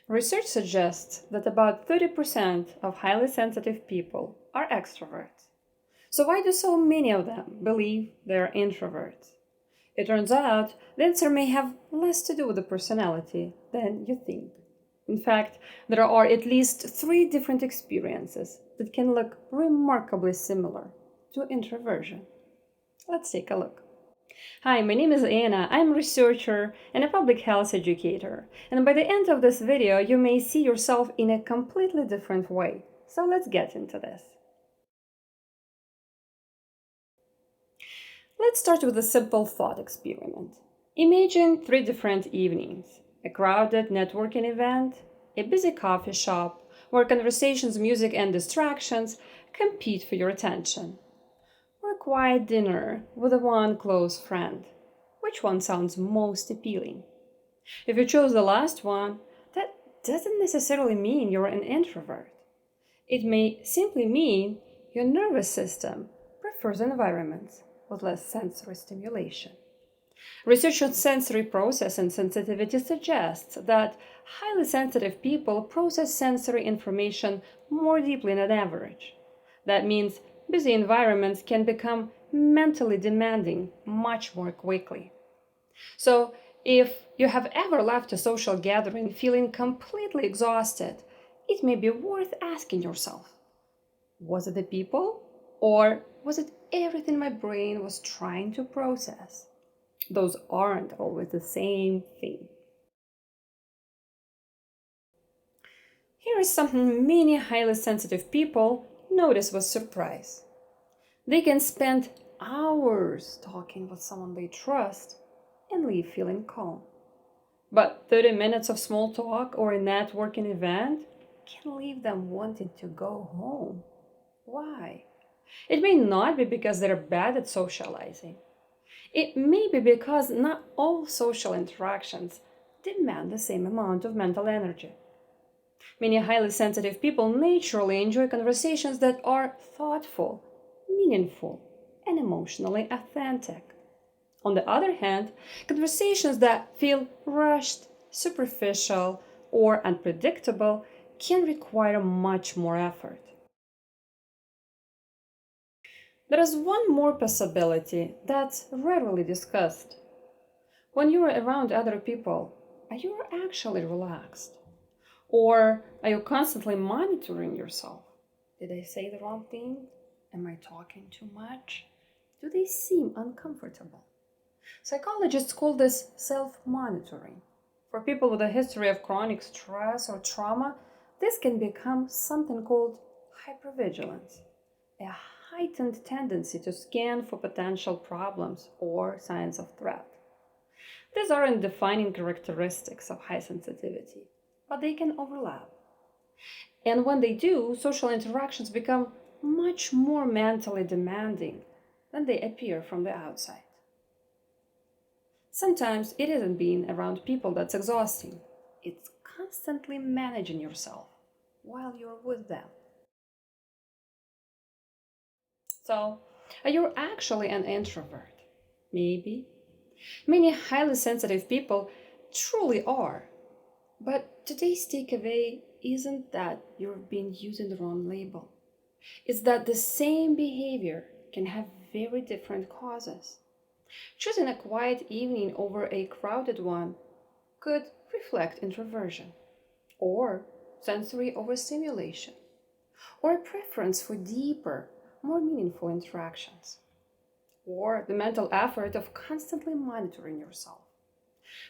Research suggests that about 30% of highly sensitive people are extroverts. So, why do so many of them believe they're introverts? It turns out the answer may have less to do with the personality than you think. In fact, there are at least three different experiences that can look remarkably similar to introversion. Let's take a look. Hi, my name is Anna. I'm a researcher and a public health educator. And by the end of this video, you may see yourself in a completely different way. So let's get into this. Let's start with a simple thought experiment. Imagine three different evenings: a crowded networking event, a busy coffee shop where conversations, music, and distractions compete for your attention, or a quiet dinner with a one close friend. Which one sounds most appealing? If you chose the last one, that doesn't necessarily mean you're an introvert. It may simply mean your nervous system prefers environments with less sensory stimulation. Research on sensory processing sensitivity suggests that highly sensitive people process sensory information more deeply than average. That means busy environments can become mentally demanding much more quickly. So, if you have ever left a social gathering feeling completely exhausted, it may be worth asking yourself, was it the people? Or was it everything my brain was trying to process? Those aren't always the same thing. Here is something many highly sensitive people notice with surprise. They can spend hours talking with someone they trust and leave feeling calm. But 30 minutes of small talk or a networking event can leave them wanting to go home. Why? It may not be because they're bad at socializing. It may be because not all social interactions demand the same amount of mental energy. Many highly sensitive people naturally enjoy conversations that are thoughtful, meaningful, and emotionally authentic. On the other hand, conversations that feel rushed, superficial, or unpredictable can require much more effort. There is one more possibility that's rarely discussed. When you're around other people, are you actually relaxed? Or are you constantly monitoring yourself? Did I say the wrong thing? Am I talking too much? Do they seem uncomfortable? Psychologists call this self-monitoring. For people with a history of chronic stress or trauma, this can become something called hypervigilance, a heightened tendency to scan for potential problems or signs of threat. These aren't defining characteristics of high sensitivity, but they can overlap. And when they do, social interactions become much more mentally demanding than they appear from the outside. Sometimes it isn't being around people that's exhausting, it's constantly managing yourself while you're with them. So, are you actually an introvert? Maybe. Many highly sensitive people truly are. But today's takeaway isn't that you've been using the wrong label. It's that the same behavior can have very different causes. Choosing a quiet evening over a crowded one could reflect introversion, or sensory overstimulation, or a preference for deeper, more meaningful interactions, or the mental effort of constantly monitoring yourself.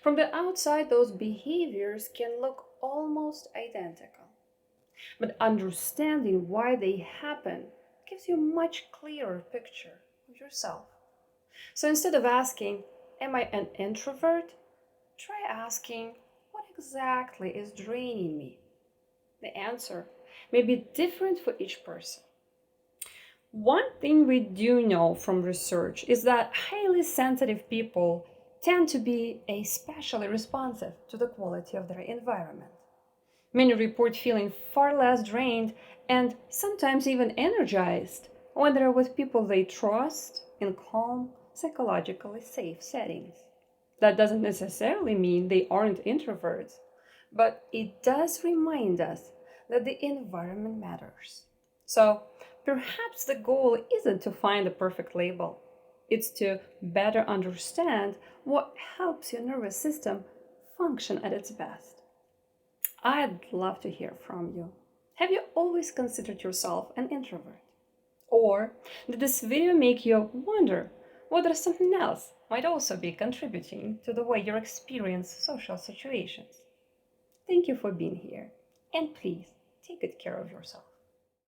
From the outside, those behaviors can look almost identical, but understanding why they happen gives you a much clearer picture of yourself. So instead of asking, am I an introvert? Try asking, what exactly is draining me? The answer may be different for each person. One thing we do know from research is that highly sensitive people tend to be especially responsive to the quality of their environment. Many report feeling far less drained and sometimes even energized when they're with people they trust in calm, psychologically safe settings. That doesn't necessarily mean they aren't introverts, but it does remind us that the environment matters. So perhaps the goal isn't to find the perfect label, it's to better understand what helps your nervous system function at its best. I'd love to hear from you. Have you always considered yourself an introvert? Or did this video make you wonder whether something else might also be contributing to the way you experience social situations? Thank you for being here, and please take good care of yourself.